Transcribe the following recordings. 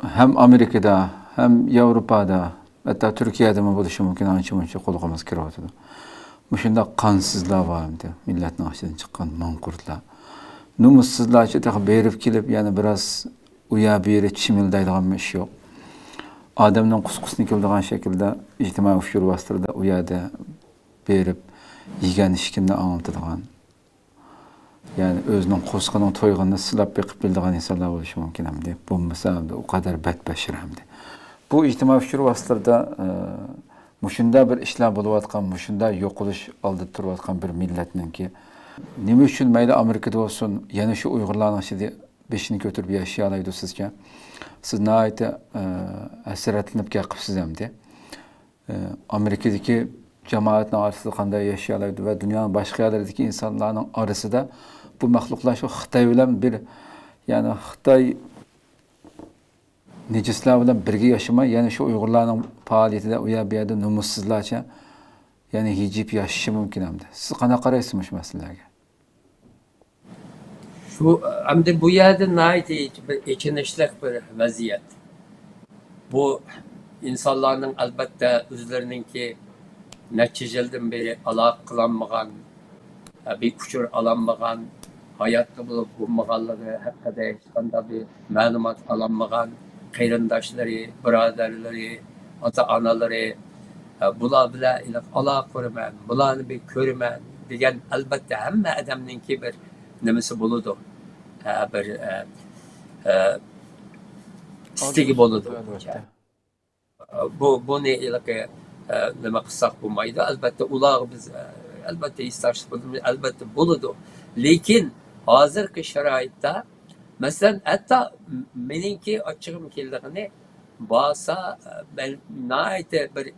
hem Amerika'da hem Avrupa'da hatta Türkiye'de mi buluşu mümkün anca kulağımız kiratıdı. Muşunda kansızlar vardı. Milletin aşağıdan çıkan mankurtlar. Numussuzlar işte berip kilip yani biraz uya beri çimildaydigan bir iş yok. Adamdan kuskusunu kildiğin şekilde ictimai ufşur bastırdı uyada berip yigen işkimde anlatıdığan. Yani özünün kuskunun toyğunda silap bekip bildiğin insanlar oluşu mümkün hem de. Bu mesela o kadar betbeşir hem de. Bu ictimai ufşur bastırdı muşunda bir işler buluvatkan, muşunda yok oluş aldıp turvatkan bir milletinin ki nima uchun mayli Amerikada olsun, yana shu Uyg'urlarning ichida beshini ko'tarib yashayolmaydi sizga. Siz nihoyatda hasratlanib gapirsiz hamda. Amerikadagi jamoatning orasida qanday yashayolmaydi va dunyoning boshqa yerlaridagi insonlarning orasida bu maxluqlar shu Xitoy bilan bir yani Xitoy nejislar bilan birga yashamay, yana shu Uyg'urlarning faoliyatida u yerda numussizlarcha yani hijib yashashi mumkin hamda. Siz qanaqa qaraysiz shu masalaga? Şu hamda bu yerde nait içinişlik bir vaziyet. Bu insanların elbette özlerininki neçe yıldan beri alak kılanmagan, bir uçur alanmagan, hayatta bulup bulmaganları, hakkında hiçbir bir malumat alanmagan, kıyırındaşları, braderleri, ata anaları, bula bile alak görmen, bulanı bir körmen, diyen elbette hem adamınki bir nemesi buludu. Bir istegi buludu. Bu ne ilaki neme kıssak bulmaydı. Elbette ulağı biz elbette istaşlık bulunmuş, elbette buludu. Lakin hazırki şaraitta mesela hatta meninki açığım kildiğini basa ben naite bir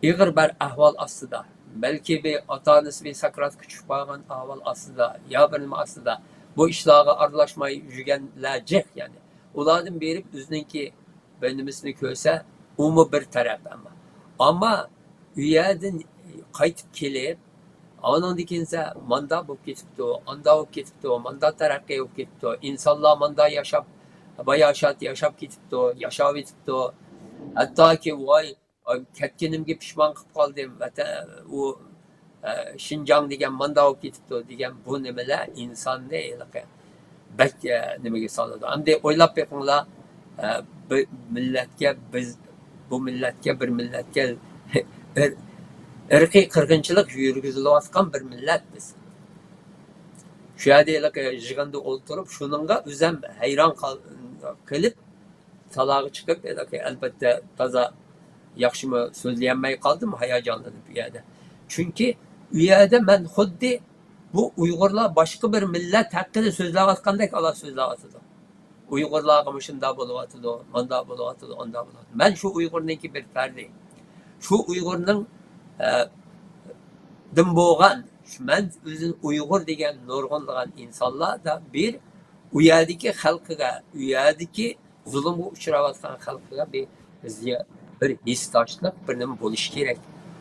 İğir bir ahval aslında. Belki bir atanız bir sakrat küçük bağın ahval aslında. Ya benim aslında bu işlağı arılaşmayı yügenleyecek yani. Uladın berip üzününki benimizini köse umu bir taraf ama. Ama üyedin kayıtıp kelip onun dikinse manda bu ketipti, anda bu ketipti, manda terakki bu ketipti. İnsanlar manda yaşap, yaşap ketipti, yaşav etipti. Hatta ki vay ketkenimge pişman kılıp kaldım. O Şinjan degen manda olup ketipti degen bu nemeler insan ne ilaki. Bek nemege saladı. Hem de oylap bakınla milletke biz bu milletke bir milletke ırkı kırgınçılık yürgüzülüvatkan bir millet biz. Şu yerde ilaki jiganda oturup şununla üzem hayran kılıp talağı çıkıp elbette taza yakşımı sözleyemmeyi kaldı mı hayacanladı bir yerde. Çünkü üyede ben huddi bu Uygurlar başka bir millet hakkında sözlevatkandak Allah sözlevatıdı. Uygurlar kamışında buluvatıdı, onda buluvatıdı, onda buluvatıdı. Ben şu Uygur'unki bir ferdi. Şu Uygur'un dımboğan, ben özün Uygur degen nurgunluğun insanlar da bir üyedeki halkıga, üyedeki zulümü uçuravatkan halkıga bir histaşlık bir buluş gerek.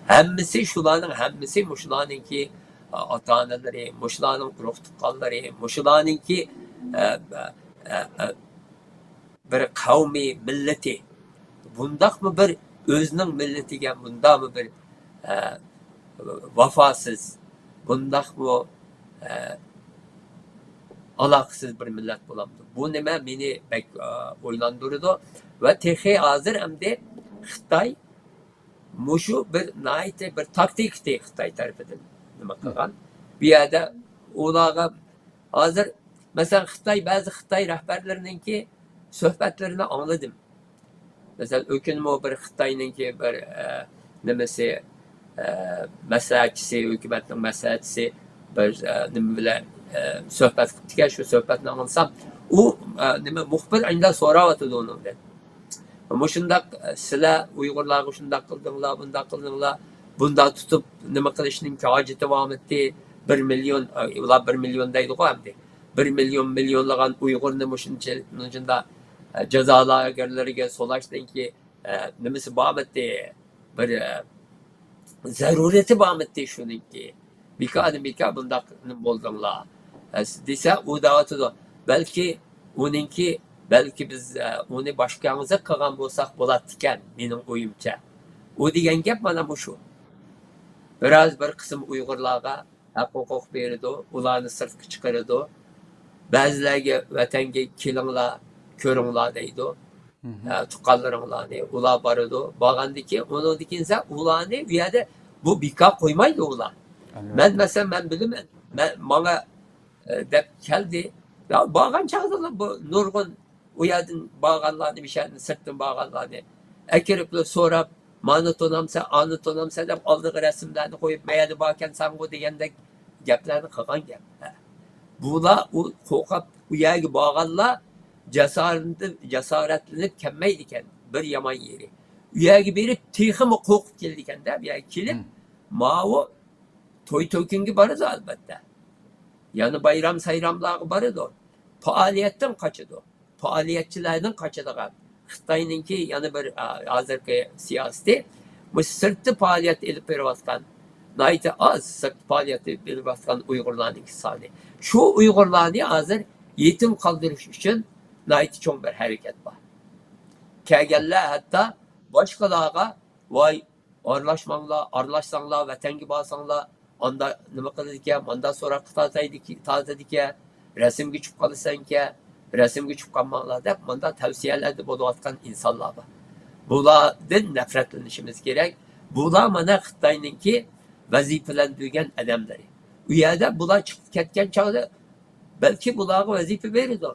Hemmisi şulanın, hemmisi muşulanın ki ata-analары, muşulanın ruh tuqqanları, muşulanın ki bir kavmi, milleti. Bundak mı bir özünün milletigen, bunda mı bir vefasız, bundak mı alaksız bir millet bulamdı. Bu neme beni pek oylandırdı ve tehi hazır hem de Xitay muşu bir naite bir taktikti Xitay tarafından demek bir yerde olağa hazır mesela Xitay bazı Xitay rehberlerininki sohbetlerini anladım. Mesela ökünümü bir Xitay'ınki bir nemesi meselesi, hükümetin meselesi bir bile sohbet kıptıken şu sohbetini anlatsam o muhbir aynı soravatı da onun dedi. Muşundak sila Uygurlar şundak kıldınlar, bundak kıldınlar, bunda tutup nime kılışının kâcı devam etti. 1 milyon, ulan 1 milyon deydi o hem de. 1 milyon milyonlagan Uygur nimişinde cezalar gerlerine solaştın ki nimesi devam etti. Bir zarureti devam etti şunun ki. Bika bundak buldunlar. Dese o davatı da belki onunki belki biz onu başkanımıza kılgan bolsak boladiken benim oyumça. O degan gap mana bu şu. Biraz bir kısım Uygurlarga hak hukuk berdi, ularni sirtga chiqardi. Ba'zilarga vatanga kelinglar, ko'ringlar deydi. Tuqqanlaringlarni ular boradi. Borgandiki, uni dekinsa ularni bu yerda bu bekor qo'ymaydi ular. Men mesela men bilaman. Bana deb keldi. Ya borgan chog'da bu nurg'un u yerdan borganlarni, bir şeyni sirtdan borganlarni akirib so'rab, mani tonamsa, ani tonamsa deb oldiga rasmlarni qo'yib, mayli borkan sango degandek gaplarni qilgan gap. Bular u qo'rqib u yerga borganlar jasoratlanib kelmaydi ekan, bir yomon yeri. U yerga berib texmi qo'rqib keldi ekanda, bu yerga kelib, ma'u to'y to'kinga boradi albatta. Yani bayram sayramlarga boradi. Faoliyatdan qochadi. Faoliyatchilardan qochadigan. Xitoyninki yana bir hozirgi siyosati bu sirtda faoliyat elib berayotgan, nayta az sirt faoliyat elib berayotgan Uyg'urlarning soni. Shu Uyg'urlarni hozir yetim qoldirish uchun nayta cho'ng bir harakat bor. Kelganlar hatto boshqalarga voy aralashmanglar, aralashsanglar, vatanga borsanglar, onda nima qiladi ekan, onda so'roqqa tortadi ekan, rasmga chiqib qolasan ekan, rasmga chiqib qolmanglar deb bunda tavsiyalarda bo'layotgan insonlar bor. Bulardan nafratlanishimiz kerak. Bular mana Xitoyninki vazifalantirgan odamlari. U yerda bular chiqib ketgan chog'da balki bularga vazifa beradi.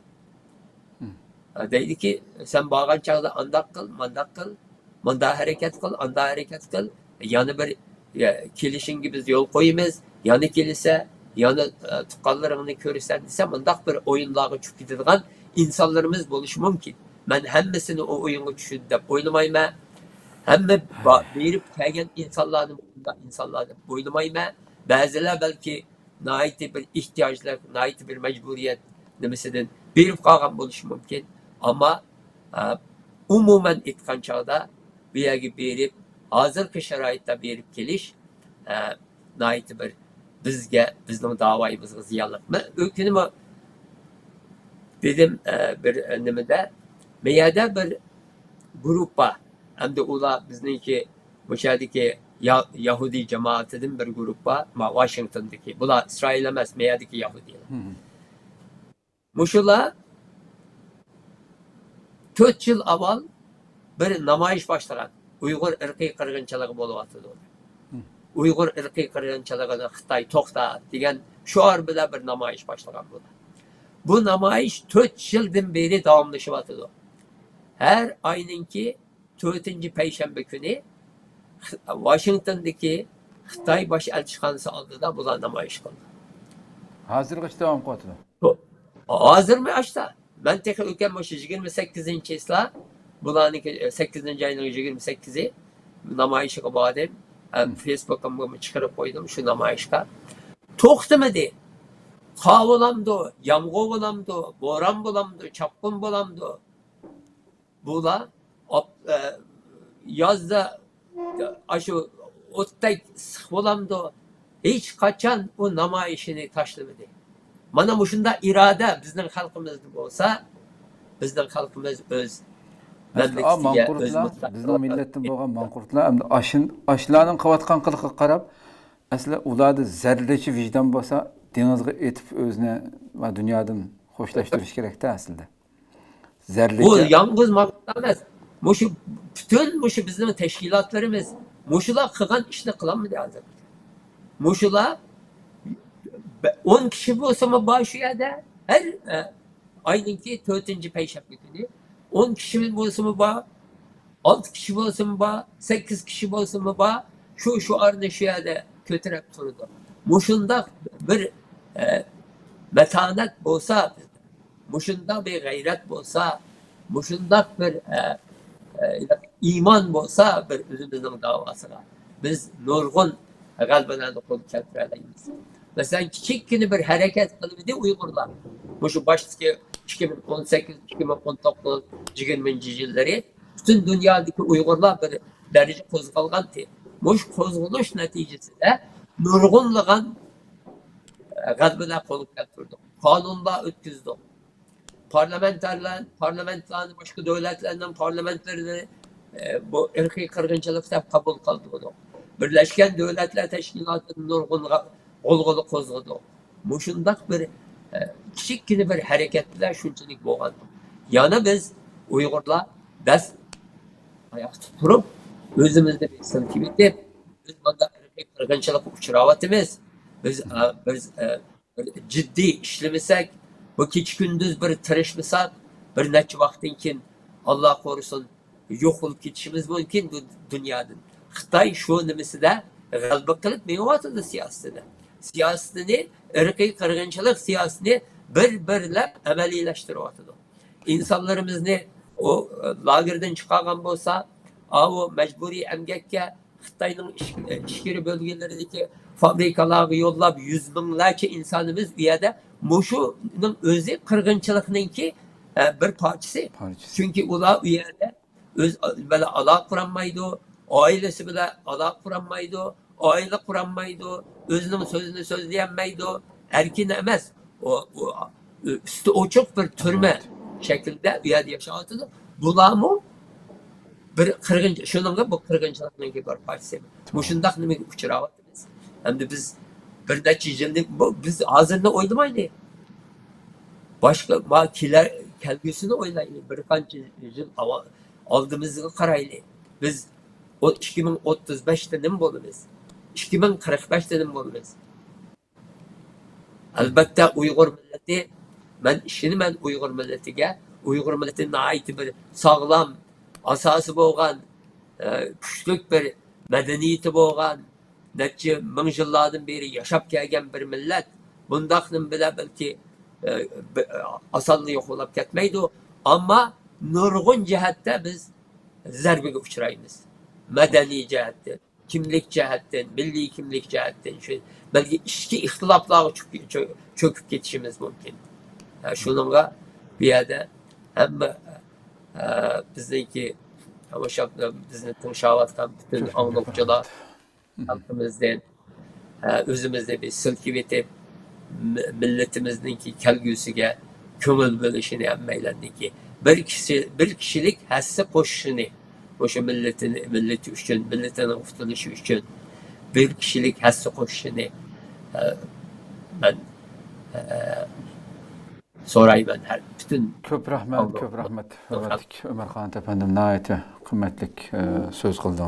Deydiki, sen borgan chog'da andoq qil, mandoq qil, manda harakat qil, anda harakat qil. Yani bir kelishingga biz yo'l qo'yamiz. Yani kelsa, yani tuqqanlaringni ko'rsan desa, mundaq bir o'yinlarga tushib ketadigan insonlarimiz bo'lishi mumkin. Men hammasini o o'yinga tushdi deb o'ylamayman. Hamma berib kelgan insonlarni bunday insonlar deb o'ylamayman. Ba'zilar balki nayt bir ehtiyojlar, nayt bir majburiyat nimasidan berib qolgan bo'lishi mumkin. Ama umuman aytgan chog'da bu yerga berib, hozirgi sharoitda berib kelish nayt bir bizga, bizning da'voyimizga ziyonli. Men o'kinimi dedim bir nimada, bu yerda bir gruppa, hamda ular bizniki bu yerdagi Yahudi jamoatidan bir gruppa, Washingtondagi. Bular İsrail emas, bu yerdagi Yahudilar. Muşular 4 yıl avval bir namoyish boshlagan. Uyg'ur irqiy qirg'inchiligi bo'layotdi. Uyg'ur irqiy qirg'inchiligini Xitoy to'xta degan shior bilan bir namoyish boshlagan bo'ldi. Bu namoyish 4 yildan beri davomlashyapti. Her ayninki 4-payshanba kuni Washingtondagi Xitoy bosh elchixonasi oldida bular namoyish qildi. Hozirgacha davom qilyapti. Hozirmi ashta? Ben tek ülkem başı 28. isla, bulaniki 8. ayının 28'i namayışıqa bağladım. Facebook'ımı çıkarıp koydum şu namayışqa. Toxtamadı. Qav olamdı, yağmur olamdı, boran olamdı, çapqın olamdı. Bular yazda aşı otday sıx olamdı. Hiç kaçan o namayışını taşlamadı. Mana mushunda irada bizning xalqimizda bo'lsa, bizning xalqimiz o'z mamlakatiga, o'z bizning millatdan bo'lgan manqurtlar ashlarning qilayotgan qiliqqa qarab, asli ularda zarracha vijdon bo'lsa, dengizga etib o'zini va dunyodan xo'shlashtirish kerak-da aslida. Zarracha. Bu yalnız maqsad emas. Mushu bütün bizning tashkilotlarimiz mushular qilgan ishni qilamidi hozir. Mushular 10 kişi bo'lsa başı yerda her ayninki 4-payshanba kuni 10 kişi bo'lsa 6 kişi bo'lsa 8 kişi bo'lsa şu arni shu yerda ko'tarib turdi. Mushunda bir matonat bo'lsa, mushunda bir g'ayrat bo'lsa, mushunda bir iymon bo'lsa, bir o'zimizning davosiga biz nurg'un g'albalarni qo'lga keltira olamiz. Mesela kiçikkini bir hareket kılımıydı Uygurlar. Bu şu baştaki 2018, 2019, 20. yılları bütün dünyadaki Uygurlar bir derece kozgalgan ti. Bu kozguluş neticesinde nurgunluğun gazbına kolup getirdik. Kanunla ötküzdük. parlamentlarni başka devletlerden parlamentlerini bu ırkı kırgınçılıkta kabul kıldı. Birleşken Devletler Teşkilatı'nın olğulu kozladı. Muşundak bir kiçikkine bir hareketler şunçalık boğan. Yani biz Uygurlar ders ayakta tutup özümüzde bir sınıfı biz bunda ırkı kırgınçılık uçuravatımız. Biz ciddi işlemisek bu kiç gündüz bir tırışmasak bir neçe vaktinkin Allah korusun yok olup gitişimiz mümkün bu dünyadan. Xitay şu nimesi de galiba kılıp mevatıdı siyasetini. Siyasetini, ırkı kırgınçılık siyasetini birle amelileştiriyordu. İnsanlarımız ne o lagerden çıkan olsa o mecburi emgekke Xitay'ın işgiri bölgelerindeki fabrikaları yollab yüz binlerce insanımız üyede muşunun özü kırgınçılıkınınki bir parçası. Çünkü ular üyede böyle ala kuranmaydı, ailesi bile ala kuranmaydı, aile kuranmaydı, özünün sözünü sözleyemeydi, erkin emez. Üstü o çok bir türme şekilde üyede yaşatıdı. Bular mı? Bir kırgınçılık, şununla bu kırgınçılıkınınki bir parçası. Muşundak nemi uçuravatımız. Hem de biz bir neçe yıllık, biz hazırda oynamaydı. Başka makiler kelgüsünü oynayın. Birkaç yıl aldığımızı karaylı. Biz o 2035'te ne mi bolumuz? 2045'te ne mi bolumuz? Elbette Uygur milleti, ben Uygur milletiga, Uygur milletinin ait bir sağlam, asası boğan, küçük bir medeniyeti boğan, neçe bin yıllardan beri yaşap gelgen bir millet, bundakının bile belki asallığı yok olup ketmeydi. Ama nurgun cihette biz zerbege uçurayımız. Medeni cihetten, kimlik cihetten, milli kimlik cihetten, belki işki ihtilaflara çöküp geçişimiz mümkün. Yani şununla bir yerde hem bizdeki bizim konuşavatkan bütün anlıkçılar halkımızdan özümüzde bir silkiveti milletimizdeki kelgüsüge kömül bölüşünü emmeylendi bir kişilik hisse koşuşunu o milleti üçün, milletinin kurtuluşu üçün bir kişilik hisse koşuşunu ben sorayım ben her bütün köp rahmet Ömer Kant efendim nayeti kıymetlik söz kıldınız.